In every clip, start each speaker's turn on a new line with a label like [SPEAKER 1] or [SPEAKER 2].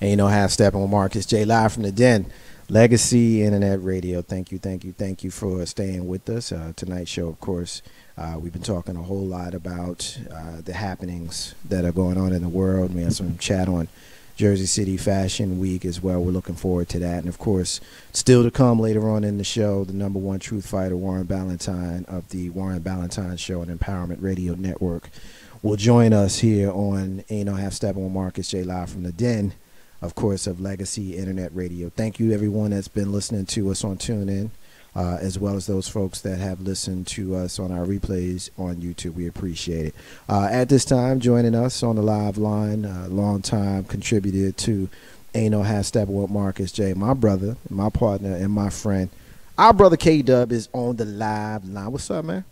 [SPEAKER 1] And you know how Steppin with Marcus J live from the Den. Legacy Internet Radio. Thank you for staying with us. Tonight's show, of course, we've been talking a whole lot about the happenings that are going on in the world. We had some chat on Jersey City Fashion Week as well. We're looking forward to that. And, of course, still to come later on in the show, the #1 truth fighter, Warren Ballentine of the Warren Ballentine Show and Empowerment Radio Network, will join us here on Ain't No Half Steppin' with Marcus J live from the Den, of course, of Legacy Internet Radio. Thank you, everyone that's been listening to us on TuneIn, as well as those folks that have listened to us on our replays on YouTube. We appreciate it. At this time, joining us on the live line, longtime contributor to Ain't No Half Steppin' with Marcus J, my brother, my partner, and my friend. Our brother K-Dub is on the live line. What's up, man?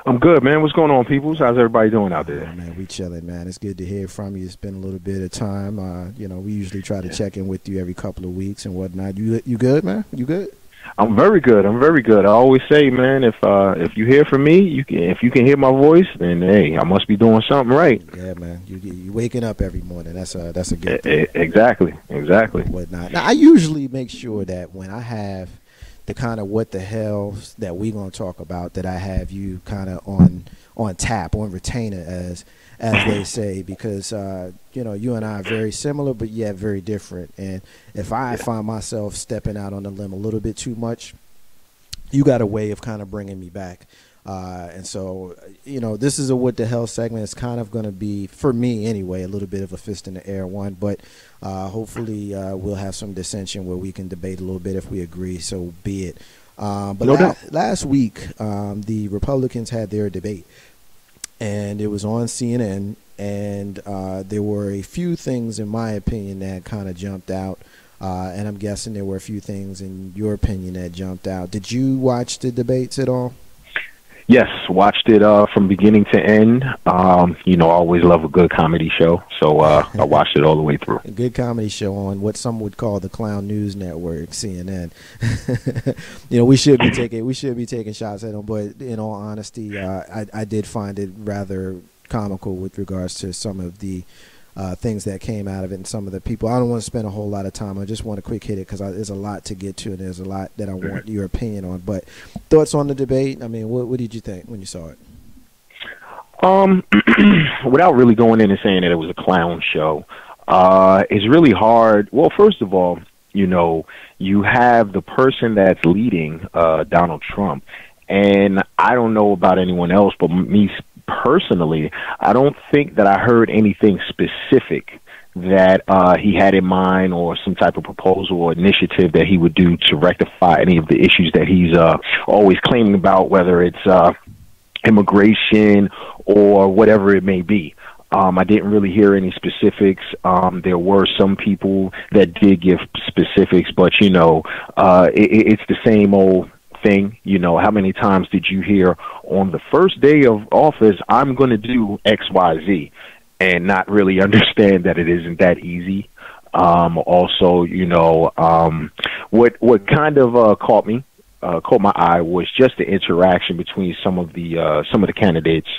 [SPEAKER 2] I'm good, man. What's going on, peoples? How's everybody doing out there?
[SPEAKER 1] Oh, man, we chilling, man. It's good to hear from you. It's been a little bit of time. We usually try to check in with you every couple of weeks and whatnot. You good, man? You good?
[SPEAKER 2] I'm very good. I always say, man, if you hear from me, if you can hear my voice, then hey, I must be doing something right.
[SPEAKER 1] Yeah, man. You waking up every morning. That's a good thing.
[SPEAKER 2] Exactly.
[SPEAKER 1] Whatnot. Now, I usually make sure that when I have the kind of what the hell that we gonna talk about, that I have you kind of on tap, on retainer, as they say, because you and I are very similar, but yet very different. And if I find myself stepping out on the limb a little bit too much, you got a way of kind of bringing me back. And so, this is a what the hell segment. It's kind of going to be, for me anyway, a little bit of a fist in the air one, but hopefully we'll have some dissension where we can debate a little bit. If we agree, so be it. But last week, the Republicans had their debate, and it was on CNN, and there were a few things, in my opinion, that kind of jumped out. And I'm guessing there were a few things in your opinion that jumped out. Did you watch the debates at all?
[SPEAKER 2] Yes, watched it from beginning to end. I always love a good comedy show, so I watched it all the way through.
[SPEAKER 1] A good comedy show on what some would call the Clown News Network, CNN. We should be taking shots at them, but in all honesty, I did find it rather comical with regards to some of the things that came out of it and some of the people. I don't want to spend a whole lot of time. I just want to quick hit it because there's a lot to get to, and there's a lot that I want your opinion on. But thoughts on the debate? I mean, what did you think when you saw it?
[SPEAKER 2] Without really going in and saying that it was a clown show, it's really hard. Well, first of all, you have the person that's leading, Donald Trump, and I don't know about anyone else, but me personally, I don't think that I heard anything specific that he had in mind, or some type of proposal or initiative that he would do to rectify any of the issues that he's always claiming about, whether it's immigration or whatever it may be. I didn't really hear any specifics. There were some people that did give specifics, but it's the same old thing. How many times did you hear on the first day of office, I'm going to do X, Y, Z, and not really understand that it isn't that easy. Also, what kind of caught my eye was just the interaction between some of the candidates.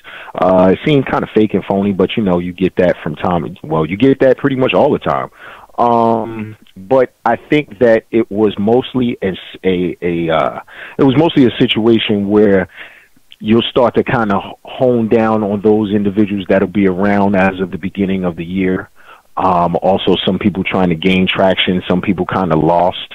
[SPEAKER 2] It seemed kind of fake and phony, but you get that from time. Well, you get that pretty much all the time. But I think that it was mostly a situation where you'll start to kind of hone down on those individuals that'll be around as of the beginning of the year. Also, some people trying to gain traction, some people kind of lost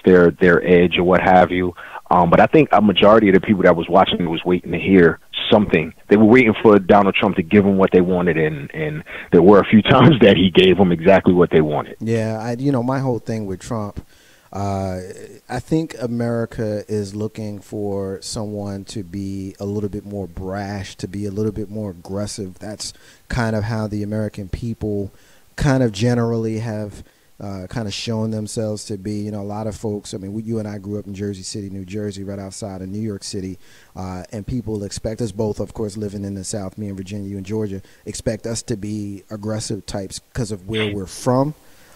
[SPEAKER 2] their edge or what have you. But I think a majority of the people that was watching was waiting to hear something. They were waiting for Donald Trump to give them what they wanted, and there were a few times that he gave them exactly what they wanted.
[SPEAKER 1] Yeah, my whole thing with Trump, I think America is looking for someone to be a little bit more brash, to be a little bit more aggressive. That's kind of how the American people kind of generally have kind of shown themselves to be. A lot of folks, you and I grew up in Jersey City, New Jersey, right outside of New York City, and people expect us both, of course, living in the South, me in Virginia, you in Georgia, expect us to be aggressive types because of where we're from.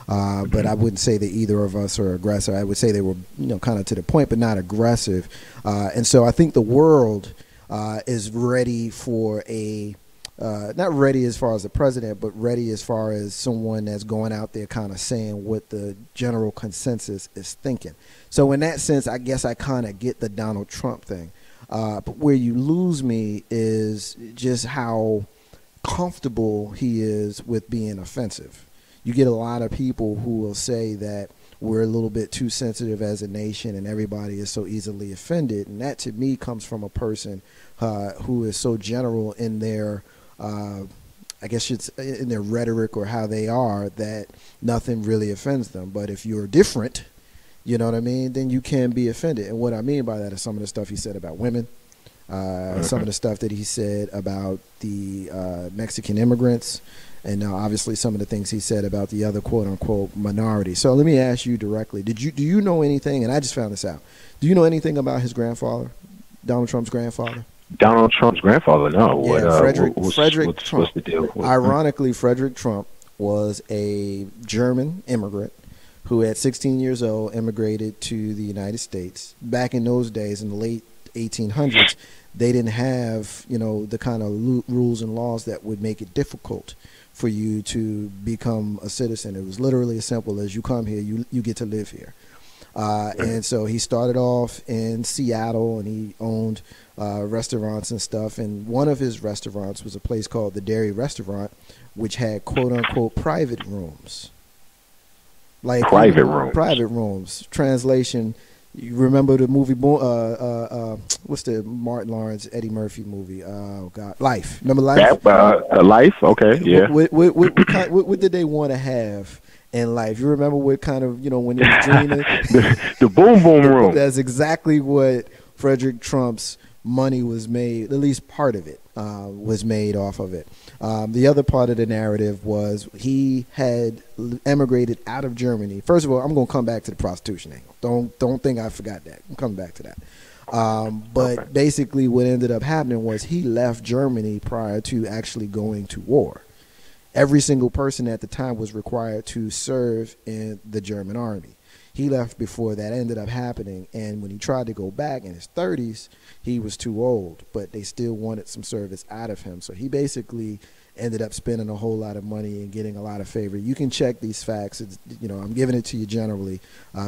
[SPEAKER 1] But I wouldn't say that either of us are aggressive. I would say they were, kind of to the point, but not aggressive. And so I think the world is ready for a not ready as far as the president, but ready as far as someone that's going out there kind of saying what the general consensus is thinking. So in that sense, I guess I kind of get the Donald Trump thing. But where you lose me is just how comfortable he is with being offensive. You get a lot of people who will say that we're a little bit too sensitive as a nation and everybody is so easily offended. And that to me comes from a person who is so general in their, I guess it's in their rhetoric or how they are, that nothing really offends them. But if you're different, you know what I mean, then you can be offended. And what I mean by that is some of the stuff he said about women, some of the stuff that he said about the Mexican immigrants, and obviously some of the things he said about the other quote-unquote minority. So let me ask you directly, do you know anything, and I just found this out, do you know anything about his grandfather, Donald Trump's grandfather?
[SPEAKER 2] Donald Trump's grandfather? No.
[SPEAKER 1] Yeah, Frederick Trump.
[SPEAKER 2] What's the deal?
[SPEAKER 1] Ironically, Frederick Trump was a German immigrant who at 16 years old immigrated to the United States. Back in those days, in the late 1800s, they didn't have, you know, the kind of rules and laws that would make it difficult for you to become a citizen. It was literally as simple as you come here, you get to live here. And so he started off in Seattle, and he owned restaurants and stuff. And one of his restaurants was a place called the Dairy Restaurant, which had quote-unquote private rooms. Like
[SPEAKER 2] private rooms.
[SPEAKER 1] Private rooms. Translation, you remember the movie, what's the Martin Lawrence, Eddie Murphy movie? Oh, God. Life. Remember Life?
[SPEAKER 2] Life? Okay, yeah.
[SPEAKER 1] What did they want to have in life? You remember what kind of, you know, when he was dreaming?
[SPEAKER 2] the boom boom room.
[SPEAKER 1] That's exactly what Frederick Trump's money was made, at least part of it was made off of it. The other part of the narrative was he had emigrated out of Germany. First of all, I'm going to come back to the prostitution angle. Don't think I forgot that. I'm coming back to that. But basically what ended up happening was he left Germany prior to actually going to war. Every single person at the time was required to serve in the German army. He left before that ended up happening, and when he tried to go back in his 30s, he was too old, but they still wanted some service out of him. So he basically ended up spending a whole lot of money and getting a lot of favor. You can check these facts. It's, you know, I'm giving it to you generally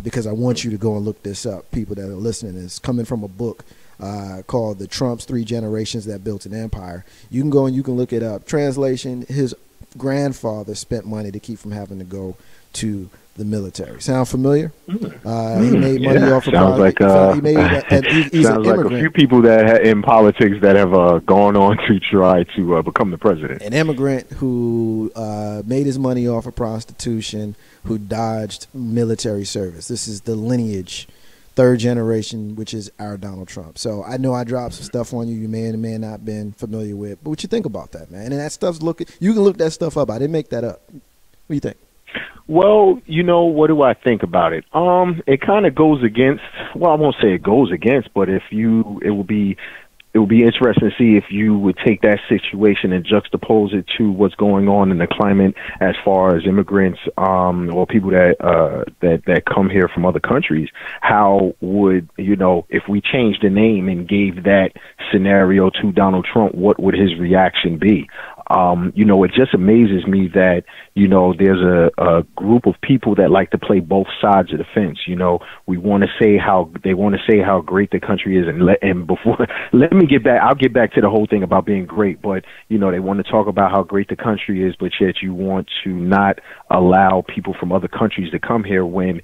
[SPEAKER 1] because I want you to go and look this up, people that are listening. It's coming from a book called The Trump's 3 Generations That Built an Empire. You can go and you can look it up. Translation, his grandfather spent money to keep from having to go to the military. Sound familiar? He made money off of
[SPEAKER 2] sounds like he's sounds like a few people that in politics that have gone on to try to become the president.
[SPEAKER 1] An immigrant who made his money off of prostitution, who dodged military service. This is the lineage, 3rd generation, which is our Donald Trump. So I know I dropped some stuff on you you may not been familiar with, but what you think about that, man? And that stuff's you can look that stuff up. I didn't make that up. What do you think?
[SPEAKER 2] Well, you know, what do I think about it? It kind of goes against, well, I won't say it goes against, but it would be interesting to see if you would take that situation and juxtapose it to what's going on in the climate as far as immigrants, or people that come here from other countries. How would, you know, if we changed the name and gave that scenario to Donald Trump, what would his reaction be? You know, it just amazes me that, you know, there's a group of people that like to play both sides of the fence. You know, they want to say how great the country is, I'll get back to the whole thing about being great, but, you know, they want to talk about how great the country is, but yet you want to not allow people from other countries to come here when,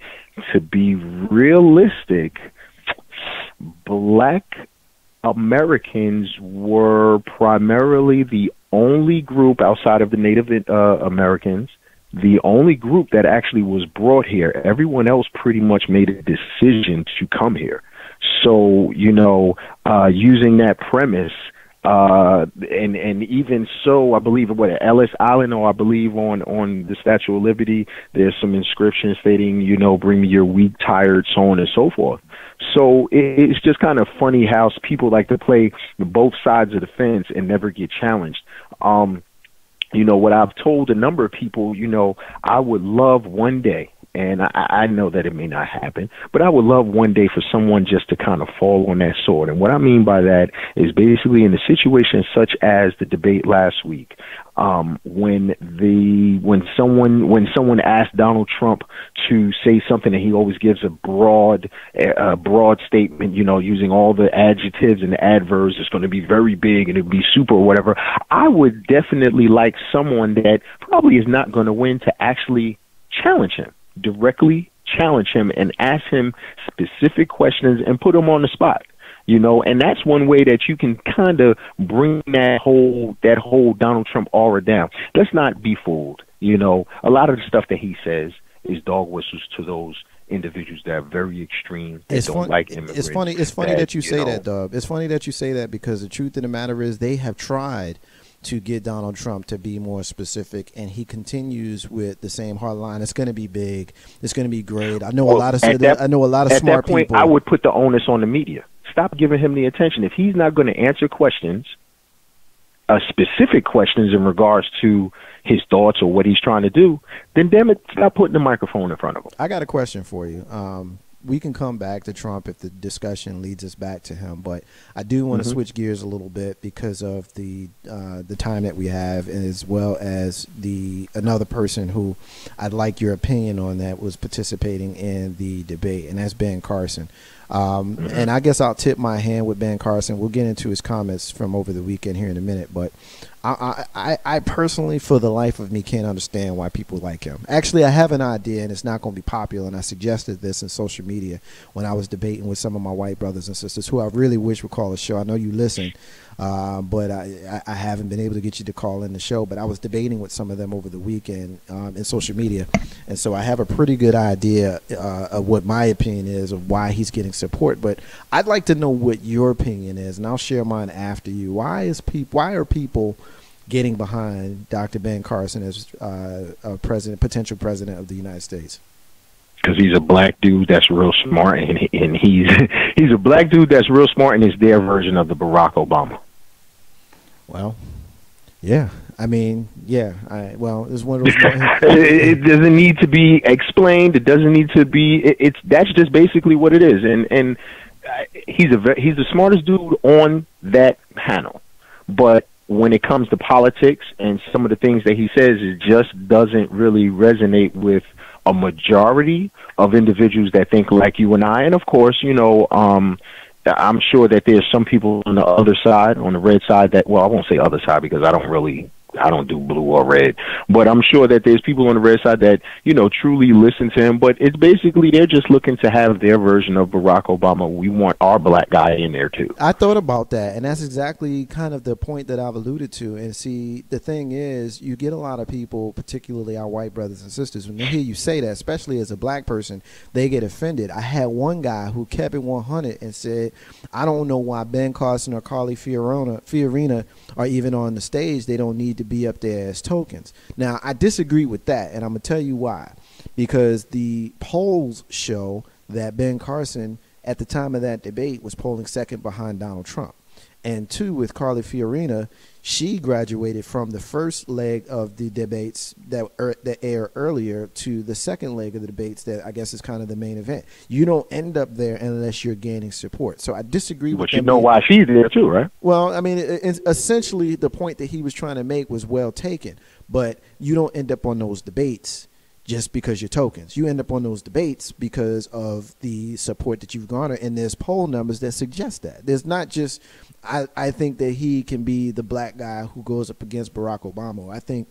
[SPEAKER 2] to be realistic, Black Americans were primarily the only group outside of the Native Americans, the only group that actually was brought here. Everyone else pretty much made a decision to come here. So, you know, using that premise, and even so, I believe at Ellis Island, or I believe on the Statue of Liberty, there's some inscriptions stating, you know, bring me your weak, tired, so on and so forth. So it's just kind of funny how people like to play both sides of the fence and never get challenged. You know, what I've told a number of people, you know, I would love one day, and I know that it may not happen, but I would love one day for someone just to kind of fall on that sword. And what I mean by that is basically in a situation such as the debate last week, when someone asked Donald Trump to say something, and he always gives a broad statement, you know, using all the adjectives and the adverbs. It's going to be very big and it'll be super or whatever. I would definitely like someone that probably is not going to win to actually challenge him, directly challenge him, and ask him specific questions and put him on the spot. You know, and that's one way that you can kind of bring that whole Donald Trump aura down. Let's not be fooled. You know, a lot of the stuff that he says is dog whistles to those individuals that are very extreme. They don't like immigrants.
[SPEAKER 1] It's funny that you say that, Dub. It's funny that you say that, because the truth of the matter is they have tried to get Donald Trump to be more specific, and he continues with the same hard line. It's going to be big. It's going to be great. I know a lot of smart people.
[SPEAKER 2] At that point, I would put the onus on the media. Stop giving him the attention. If he's not going to answer questions, specific questions in regards to his thoughts or what he's trying to do, then damn it, stop putting the microphone in front of him.
[SPEAKER 1] I got a question for you. We can come back to Trump if the discussion leads us back to him, but I do want to switch gears a little bit because of the time that we have, as well as another person who I'd like your opinion on that was participating in the debate, and that's Ben Carson. And I guess I'll tip my hand with Ben Carson. We'll get into his comments from over the weekend here in a minute, but I personally, for the life of me, can't understand why people like him. Actually, I have an idea, and it's not going to be popular, and I suggested this in social media when I was debating with some of my white brothers and sisters who I really wish would call the show. I know you listen, but I haven't been able to get you to call in the show, but I was debating with some of them over the weekend in social media, and so I have a pretty good idea of what my opinion is of why he's getting support, but I'd like to know what your opinion is, and I'll share mine after you. Why are people getting behind Dr. Ben Carson as potential president of the United States?
[SPEAKER 2] Because he's a black dude that's real smart, and he's a black dude that's real smart, and is their version of the Barack Obama.
[SPEAKER 1] Well, yeah. I mean, yeah. It's one of those.
[SPEAKER 2] It doesn't need to be explained. It doesn't need to be. That's just basically what it is. And he's the smartest dude on that panel. But when it comes to politics and some of the things that he says, it just doesn't really resonate with a majority of individuals that think like you and I. And of course, you know, I'm sure that there's some people on the other side, on the red side, that, well, I won't say other side because I don't do blue or red, but I'm sure that there's people on the red side that, you know, truly listen to him. But it's basically they're just looking to have their version of Barack Obama. We want our black guy in there too.
[SPEAKER 1] I thought about that, and that's exactly kind of the point that I've alluded to. And see, the thing is, you get a lot of people, particularly our white brothers and sisters, when they hear you say that, especially as a black person, they get offended. I had one guy who kept it 100 and said, I don't know why Ben Carson or Carly Fiorina are even on the stage. They don't need to be up there as tokens. Now, I disagree with that, and I'm going to tell you why. Because the polls show that Ben Carson, at the time of that debate, was polling second behind Donald Trump. And two, with Carly Fiorina, she graduated from the first leg of the debates that aired earlier to the second leg of the debates that I guess is kind of the main event. You don't end up there unless you're gaining support. So I disagree with that.
[SPEAKER 2] But you know why she's there too, right?
[SPEAKER 1] Well, I mean, essentially the point that he was trying to make was well taken. But you don't end up on those debates just because you're tokens. You end up on those debates because of the support that you've garnered, and there's poll numbers that suggest that. There's not just, I think that he can be the black guy who goes up against Barack Obama. I think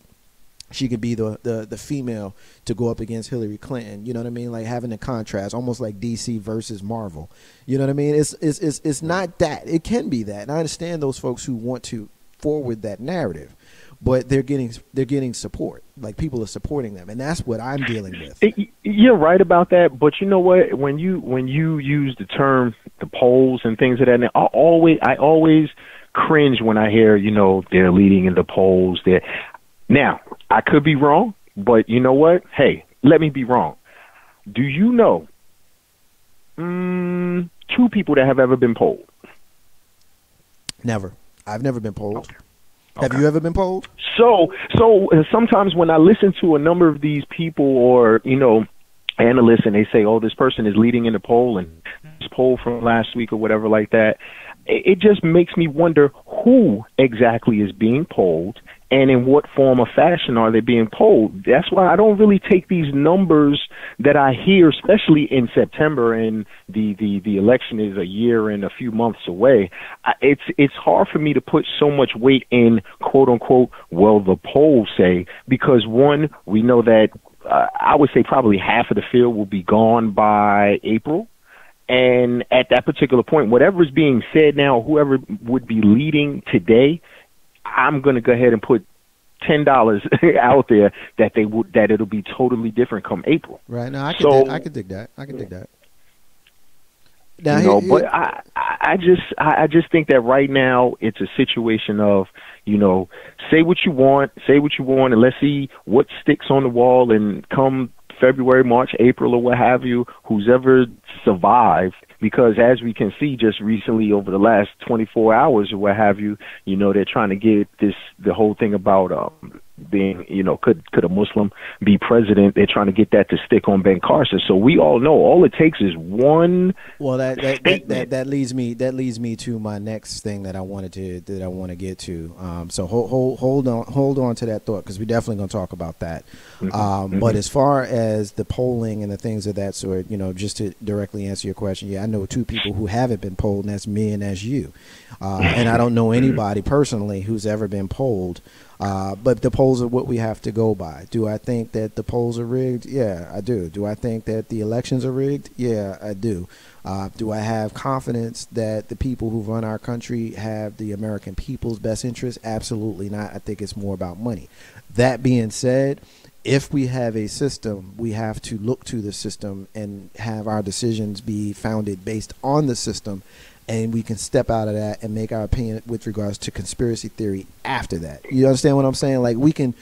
[SPEAKER 1] she could be the female to go up against Hillary Clinton. You know what I mean? Like having a contrast, almost like DC versus Marvel. You know what I mean? It's not that. It can be that. And I understand those folks who want to forward that narrative, but they're getting support. Like people are supporting them, and that's what I'm dealing with.
[SPEAKER 2] You're right about that, but you know what? When you use the term the polls and things of that, I always cringe when I hear, you know, they're leading in the polls. Now, I could be wrong, but you know what? Hey, let me be wrong. Do you know 2 people that have ever been polled?
[SPEAKER 1] Never. I've never been polled. Have you ever been polled?
[SPEAKER 2] So sometimes when I listen to a number of these people or, analysts, and they say, oh, this person is leading in the poll and this poll from last week or whatever like that, it just makes me wonder who exactly is being polled and in what form or fashion are they being polled. That's why I don't really take these numbers that I hear, especially in September, and the election is a year and a few months away. It's hard for me to put so much weight in, quote unquote, well, the polls say, because one, we know that I would say probably half of the field will be gone by April. And at that particular point, whatever is being said now, whoever would be leading today, I'm going to go ahead and put $10 out there that it'll be totally different come April.
[SPEAKER 1] Right. Now I could dig that. Now,
[SPEAKER 2] but I just think that right now it's a situation of, say what you want, and let's see what sticks on the wall, and come February, March, April, or what have you, who's ever survived, because as we can see just recently over the last 24 hours or what have you, they're trying to get the whole thing about being, could a Muslim be president? They're trying to get that to stick on Ben Carson. So we all know all it takes is one.
[SPEAKER 1] Well, that leads me to my next thing that I want to get to. So hold on to that thought, because we're definitely going to talk about that. But as far as the polling and the things of that sort, just to directly answer your question, yeah, I know two people who haven't been polled, and that's me and that's you. And I don't know anybody personally who's ever been polled. But the polls are what we have to go by. Do I think that the polls are rigged? Yeah, I do. Do I think that the elections are rigged? Yeah, I do. Do I have confidence that the people who run our country have the American people's best interest? Absolutely not. I think it's more about money. That being said, if we have a system, we have to look to the system and have our decisions be founded based on the system. And we can step out of that and make our opinion with regards to conspiracy theory after that. You understand what I'm saying? Like we can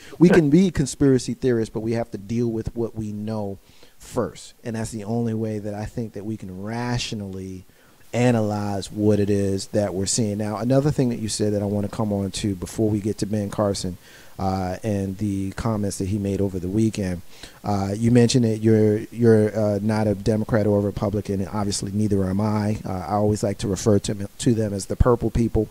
[SPEAKER 1] be conspiracy theorists, but we have to deal with what we know first. And that's the only way that I think that we can rationally analyze what it is that we're seeing. Now, another thing that you said that I want to come on to before we get to Ben Carson and the comments that he made over the weekend. You mentioned that you're not a Democrat or a Republican, and obviously neither am I. I always like to refer to them as the purple people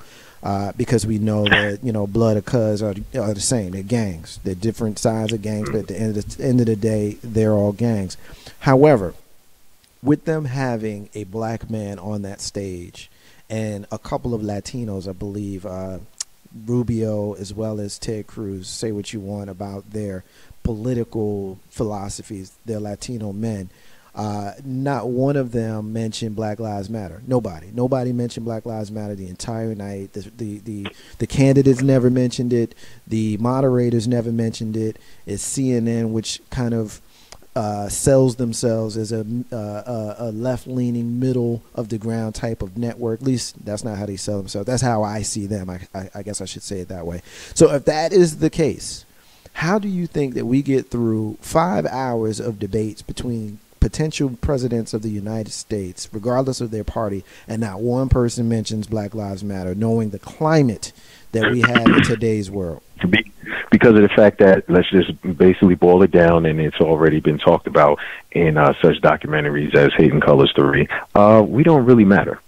[SPEAKER 1] because we know that blood or cuz are the same. They're gangs. They're different sides of gangs, but at the end of the day, they're all gangs. However, with them having a black man on that stage and a couple of Latinos, I believe, Rubio as well as Ted Cruz, say what you want about their political philosophies, they're Latino men. Not one of them mentioned Black Lives Matter. Nobody mentioned Black Lives Matter the entire night. The candidates never mentioned it. The moderators never mentioned it. It's CNN, which kind of sells themselves as a left-leaning, middle of the ground type of network. At least that's not how they sell themselves. That's how I see them. I guess I should say it that way. So if that is the case, how do you think that we get through 5 hours of debates between potential presidents of the United States, regardless of their party, and not one person mentions Black Lives Matter, knowing the climate that we have in today's world?
[SPEAKER 2] Because of the fact that, let's just basically boil it down, and it's already been talked about in such documentaries as Hate and Colors 3, we don't really matter.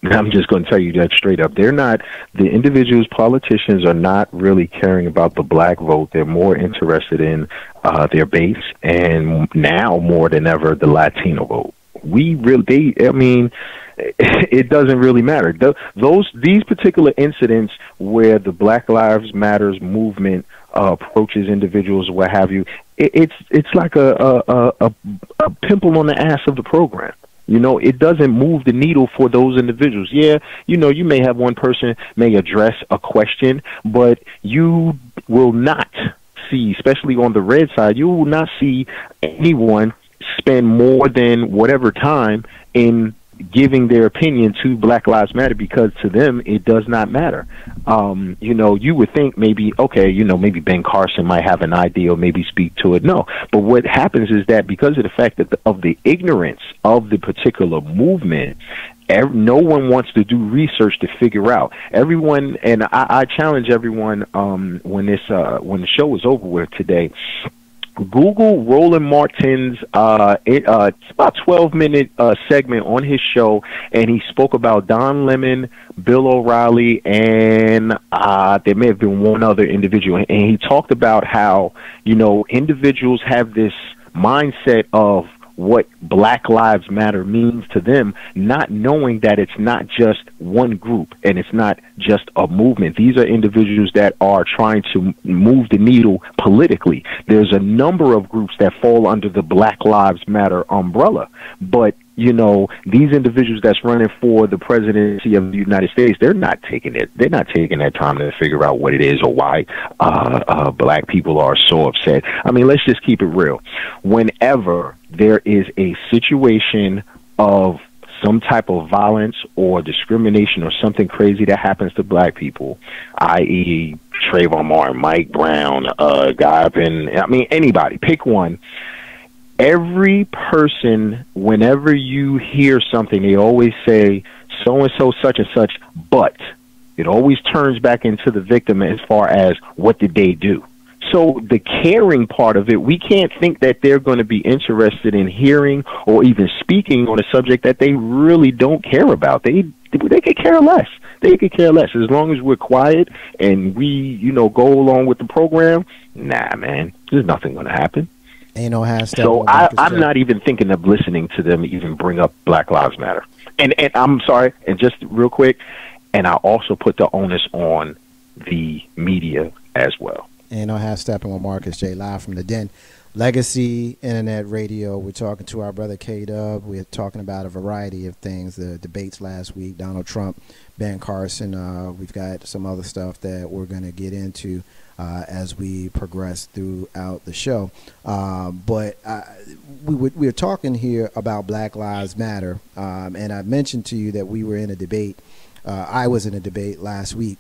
[SPEAKER 2] I'm just going to tell you that straight up. They're not, the individuals, politicians are not really caring about the black vote. They're more interested in their base, and now more than ever, the Latino vote. It doesn't really matter. These particular incidents where the Black Lives Matters movement approaches individuals, what have you, it's like a pimple on the ass of the program. It doesn't move the needle for those individuals. Yeah, you may have one person may address a question, but you will not see, especially on the red side, you will not see anyone spend more than whatever time in giving their opinion to Black Lives Matter, because to them it does not matter. You would think maybe, okay, maybe Ben Carson might have an idea or maybe speak to it. No, but what happens is that because of the fact that of the ignorance of the particular movement, No one wants to do research to figure out. Everyone, and I challenge everyone when the show is over with today, Google Roland Martin's it's about 12-minute segment on his show, and he spoke about Don Lemon, Bill O'Reilly, and there may have been one other individual, and he talked about how, you know, individuals have this mindset of what Black Lives Matter means to them, not knowing that it's not just one group and it's not just a movement. These are individuals that are trying to move the needle politically. There's a number of groups that fall under the Black Lives Matter umbrella, but you know, these individuals that's running for the presidency of the United States, they're not taking that time to figure out what it is or why black people are so upset. I mean, let's just keep it real. Whenever there is a situation of some type of violence or discrimination or something crazy that happens to black people, i.e. Trayvon Martin, Mike Brown, guy up in, I mean, anybody, pick one. Every person, whenever you hear something, they always say so-and-so, such and such, but it always turns back into the victim as far as what did they do. So the caring part of it, we can't think that they're going to be interested in hearing or even speaking on a subject that they really don't care about. They could care less. They could care less. As long as we're quiet and we, you know, go along with the program, nah, man, there's nothing going to happen.
[SPEAKER 1] Ain't no hashtag.
[SPEAKER 2] So I'm not even thinking of listening to them even bring up Black Lives Matter. And I'm sorry, and just real quick, and I also put the onus on the media as well.
[SPEAKER 1] Ain't no half stepping with Marcus J. Live from the Den. Legacy Internet Radio. We're talking to our brother K-Dub. We're talking about a variety of things. The debates last week, Donald Trump, Ben Carson. We've got some other stuff that we're going to get into as we progress throughout the show. But we're talking here about Black Lives Matter. And I mentioned to you that we were in a debate. I was in a debate last week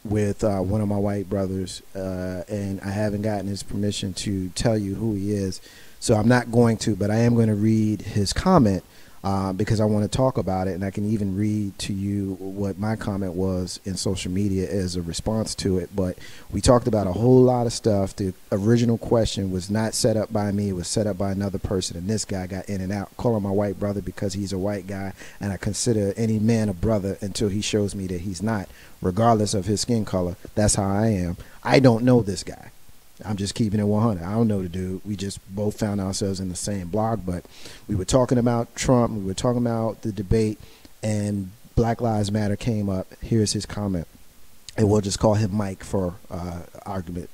[SPEAKER 1] with one of my white brothers, and I haven't gotten his permission to tell you who he is, so I'm not going to, but I am going to read his comment because I want to talk about it, and I can even read to you what my comment was in social media as a response to it. But we talked about a whole lot of stuff. The original question was not set up by me, it was set up by another person, and this guy got in and out, calling my white brother because he's a white guy, and I consider any man a brother until he shows me that he's not, regardless of his skin color. That's how I am. I don't know this guy. I'm just keeping it 100. I don't know the dude. We just both found ourselves in the same blog, but we were talking about Trump. We were talking about the debate, and Black Lives Matter came up. Here's his comment, and we'll just call him Mike for argument,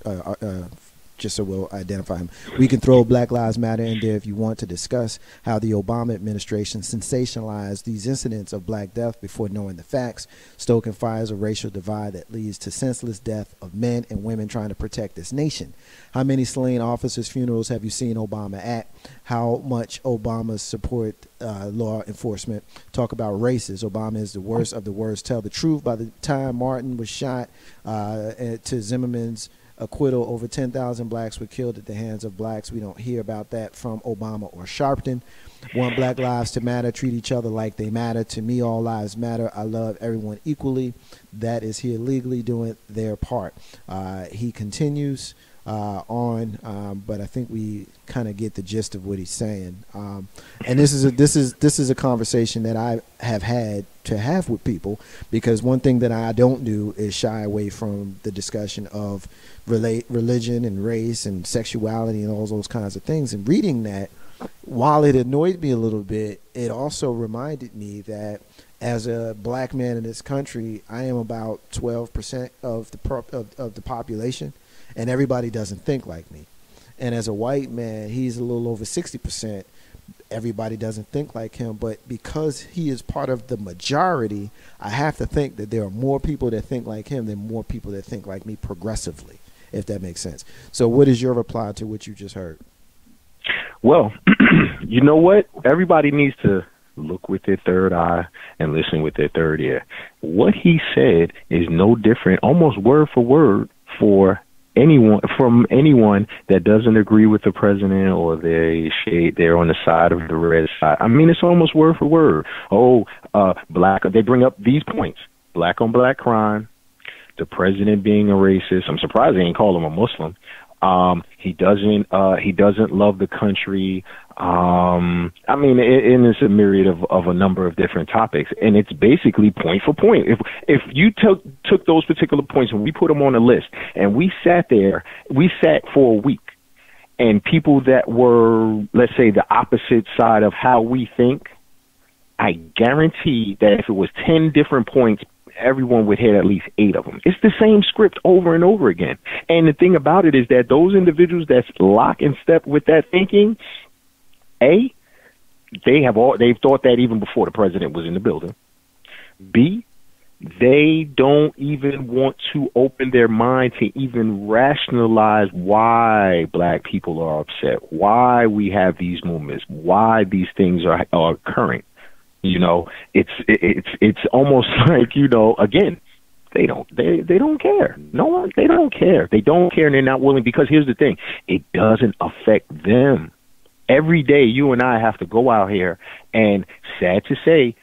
[SPEAKER 1] just so we'll identify him. We can throw Black Lives Matter in there if you want to discuss how the Obama administration sensationalized these incidents of black death before knowing the facts, stoking fires of racial divide that leads to senseless death of men and women trying to protect this nation. How many slain officers' funerals have you seen Obama at? How much Obama support law enforcement? Talk about races. Obama is the worst of the worst. Tell the truth. By the time Martin was shot to Zimmerman's acquittal, over 10,000 blacks were killed at the hands of blacks. We don't hear about that from Obama or Sharpton. Want Black lives to matter. Treat each other like they matter. To me, all lives matter. I love everyone equally. That is here legally doing their part. He continues on, but I think we kind of get the gist of what he's saying. And this is a conversation that I have had to have with people, because one thing that I don't do is shy away from the discussion of religion and race and sexuality and all those kinds of things. And reading that, while it annoyed me a little bit, it also reminded me that as a black man in this country, I am about 12% of the population, and everybody doesn't think like me. And as a white man, he's a little over 60%. Everybody doesn't think like him, but because he is part of the majority, I have to think that there are more people that think like him than more people that think like me progressively, if that makes sense. So what is your reply to what you just heard?
[SPEAKER 2] Well, you know what? Everybody needs to look with their third eye and listen with their third ear. What he said is no different, almost word for word, for anyone that doesn't agree with the president, or they're on the side of the red side. I mean, it's almost word for word. Oh, black. They bring up these points: black on black crime, the president being a racist. I'm surprised they ain't call him a Muslim. He doesn't love the country. I mean, it's a myriad of a number of different topics, and it's basically point for point. If you took those particular points and we put them on a list, and we sat for a week, and people that were, let's say, the opposite side of how we think, I guarantee that if it was 10 different points, everyone would hit at least 8 of them. It's the same script over and over again. And the thing about it is that those individuals that's lock and step with that thinking, they've thought that even before the president was in the building. B, they don't even want to open their mind to even rationalize why black people are upset, why we have these movements, why these things are occurring. You know, it's almost like, you know, again, they don't care. No one, they don't care. They don't care, and they're not willing, because here's the thing: it doesn't affect them. Every day, you and I have to go out here, and sad to say,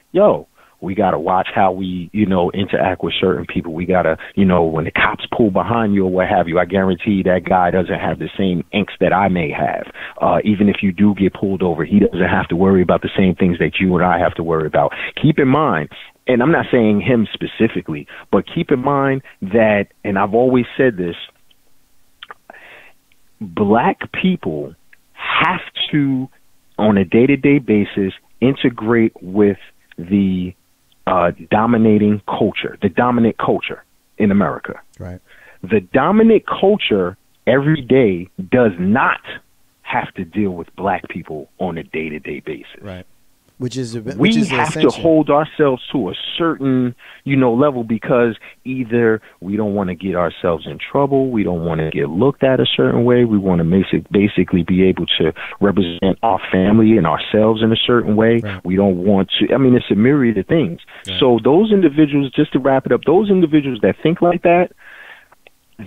[SPEAKER 2] we got to watch how we, you know, interact with certain people. We got to, you know, when the cops pull behind you or what have you, I guarantee that guy doesn't have the same angst that I may have. Even if you do get pulled over, he doesn't have to worry about the same things that you and I have to worry about. Keep in mind, and I'm not saying him specifically, but keep in mind that, and I've always said this, black people have to, on a day-to-day basis, integrate with the dominating culture, the dominant culture in America.
[SPEAKER 1] Right.
[SPEAKER 2] The dominant culture every day does not have to deal with black people on a day-to-day basis.
[SPEAKER 1] Right. We
[SPEAKER 2] have to hold ourselves to a certain, you know, level, because either we don't want to get ourselves in trouble, we don't want to get looked at a certain way, we want to basically be able to represent our family and ourselves in a certain way. Right. We don't want to, I mean, it's a myriad of things. Right. So those individuals, just to wrap it up, those individuals that think like that,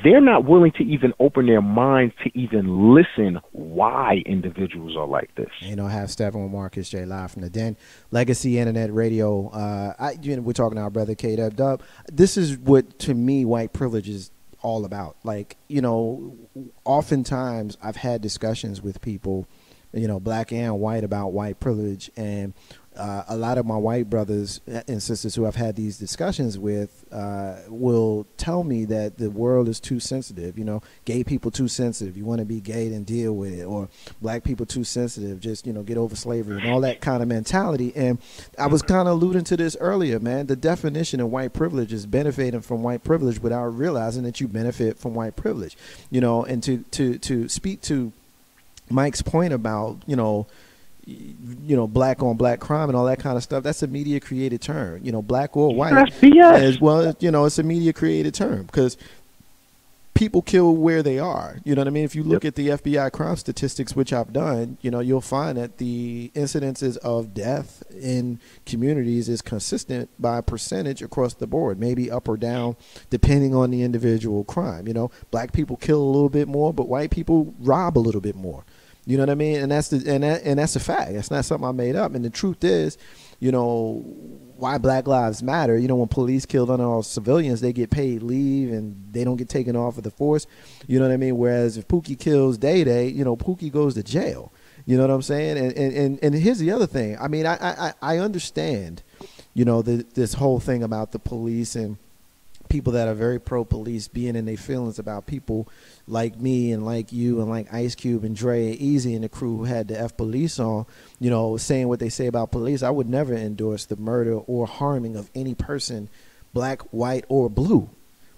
[SPEAKER 2] they're not willing to even open their minds to even listen why individuals are like this.
[SPEAKER 1] You know, I have Steppin with Marcus J. live from the Den. Legacy Internet Radio. We're talking to our brother K-Dub. This is what, to me, white privilege is all about. Like, you know, oftentimes I've had discussions with people, you know, black and white, about white privilege, and a lot of my white brothers and sisters who I've had these discussions with will tell me that the world is too sensitive. You know, gay people too sensitive. You want to be gay, then deal with it. Or black people too sensitive. Just, you know, get over slavery and all that kind of mentality. And I was kind of alluding to this earlier, man. The definition of white privilege is benefiting from white privilege without realizing that you benefit from white privilege. You know, and to speak to Mike's point about, you know, black on black crime and all that kind of stuff, that's a media created term. You know, black or white, as well, you know, it's a media created term, because people kill where they are. You know what I mean? If you look at the FBI crime statistics, which I've done, you know, you'll find that the incidences of death in communities is consistent by percentage across the board, maybe up or down depending on the individual crime. You know, black people kill a little bit more, but white people rob a little bit more. You know what I mean? And that's a fact. That's not something I made up. And the truth is, you know, why Black Lives Matter, you know, when police kill unarmed civilians, they get paid leave and they don't get taken off of the force. You know what I mean? Whereas if Pookie kills Day, you know, Pookie goes to jail. You know what I'm saying? And here's the other thing. I mean, I understand, you know, this whole thing about the police and people that are very pro-police being in their feelings about people like me and like you and like Ice Cube and Dre and Easy and the crew who had the F police on, you know, saying what they say about police. I would never endorse the murder or harming of any person, black, white, or blue.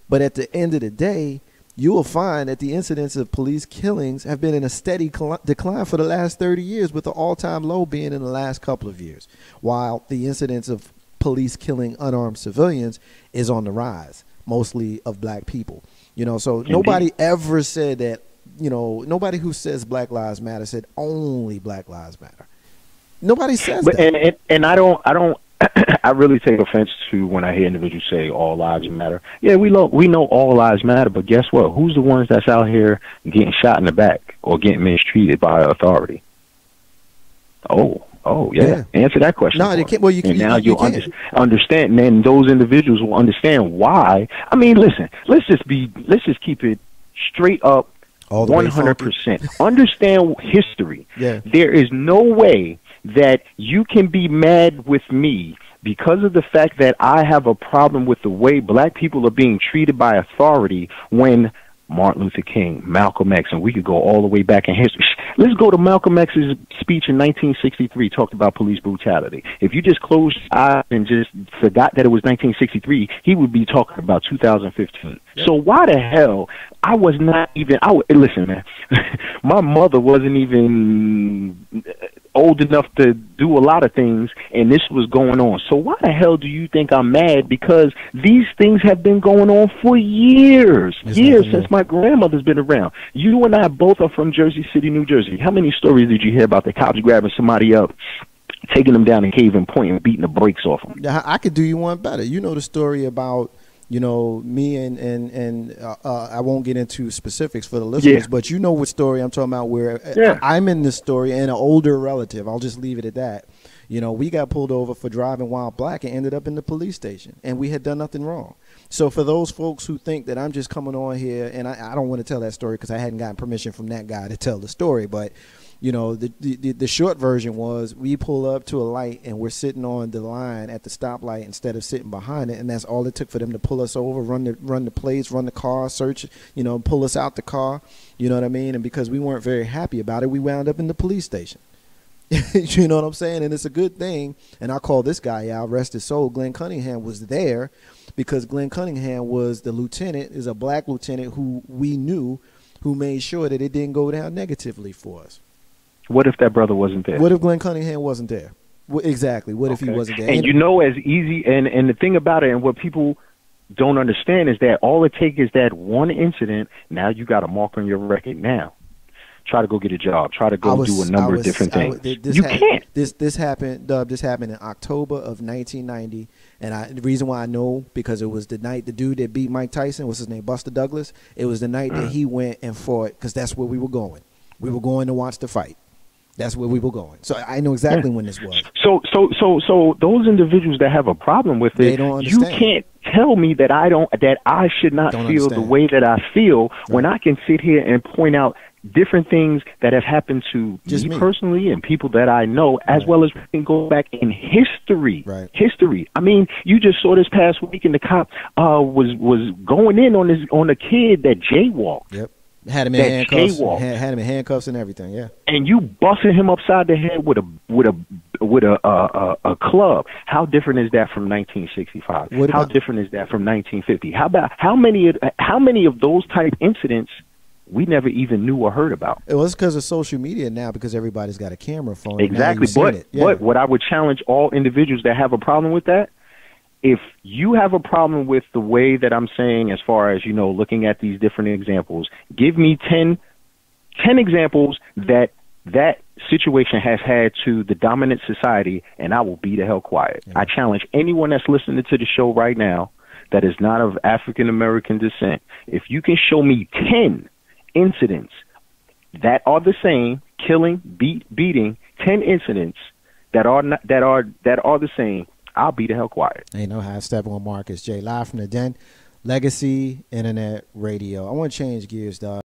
[SPEAKER 1] But at the end of the day, you will find that the incidents of police killings have been in a steady decline for the last 30 years, with the all-time low being in the last couple of years, while the incidents of police killing unarmed civilians is on the rise, mostly of black people. You know, so nobody ever said that, you know, nobody who says Black Lives Matter said only Black Lives Matter. Nobody says that.
[SPEAKER 2] And I don't I really take offense to when I hear individuals say all lives matter. Yeah, we know all lives matter, but guess what? Who's the ones that's out here getting shot in the back or getting mistreated by authority? Oh, yeah. Answer that question.
[SPEAKER 1] No, they can't. Well,
[SPEAKER 2] and now you'll understand. And then those individuals will understand why. I mean, listen. Let's just keep it straight up. 100%. Understand history.
[SPEAKER 1] Yeah.
[SPEAKER 2] There is no way that you can be mad with me because of the fact that I have a problem with the way black people are being treated by authority when Martin Luther King, Malcolm X, and we could go all the way back in history. Let's go to Malcolm X's speech in 1963, talked about police brutality. If you just closed your eyes and just forgot that it was 1963, he would be talking about 2015. Yep. So why the hell I was not even, listen, man, my mother wasn't even old enough to do a lot of things, and this was going on. So why the hell do you think I'm mad? Because these things have been going on for years, since my grandmother's been around. You and I both are from Jersey City, New Jersey. How many stories did you hear about the cops grabbing somebody up, taking them down a cave and point and beating the brakes off them?
[SPEAKER 1] I could do you one better. You know the story about, you know, me and I won't get into specifics for the listeners, but you know what story I'm talking about, where I'm in this story and an older relative. I'll just leave it at that. You know, we got pulled over for driving while black and ended up in the police station, and we had done nothing wrong. So for those folks who think that I'm just coming on here, and I don't want to tell that story because I hadn't gotten permission from that guy to tell the story, but you know, the short version was we pull up to a light and we're sitting on the line at the stoplight instead of sitting behind it, and that's all it took for them to pull us over, run the plates, run the car, search, you know, pull us out the car, you know what I mean? And because we weren't very happy about it, we wound up in the police station. You know what I'm saying? And it's a good thing, and I call this guy out, rest his soul. Glenn Cunningham was there because Glenn Cunningham was the lieutenant, is a black lieutenant who we knew, who made sure that it didn't go down negatively for us.
[SPEAKER 2] What if that brother wasn't there?
[SPEAKER 1] What if Glenn Cunningham wasn't there? Exactly. What if he wasn't there?
[SPEAKER 2] And you know, as easy, and the thing about it, and what people don't understand is that all it takes is that one incident. Now you got a mark on your record. Now try to go get a job. Try to go do a number of different things. You can't.
[SPEAKER 1] This happened, Dub. This happened in October of 1990, and the reason why I know, because it was the night the dude that beat Mike Tyson, what's his name, Buster Douglas. It was the night that he went and fought, because that's where we were going. We were going to watch the fight. That's where we were going. So I know exactly when this was.
[SPEAKER 2] So those individuals that have a problem with it,
[SPEAKER 1] they don't understand.
[SPEAKER 2] You can't tell me that I should not feel the way that I feel when I can sit here and point out different things that have happened to me personally and people that I know, as well as we can go back in history.
[SPEAKER 1] Right.
[SPEAKER 2] History. I mean, you just saw this past week, and the cop was going in on a kid that jaywalked.
[SPEAKER 1] Yep. Had him in handcuffs. Had him in handcuffs and everything. Yeah. And
[SPEAKER 2] you busted him upside the head with a club. How different is that from 1965? How different is that from 1950? How many of those type incidents we never even knew or heard about?
[SPEAKER 1] It was because of social media now, because everybody's got a camera phone.
[SPEAKER 2] Exactly. But what I would challenge all individuals that have a problem with that, if you have a problem with the way that I'm saying, as far as, you know, looking at these different examples, give me 10 examples that situation has had to the dominant society, and I will be the hell quiet. Yeah. I challenge anyone that's listening to the show right now that is not of African American descent. If you can show me 10 incidents that are the same, killing, beating, 10 incidents that are the same, I'll be the hell quiet.
[SPEAKER 1] Ain't no how. Steppin with Marcus J. Live from the Den. Legacy Internet Radio. I want to change gears, dog.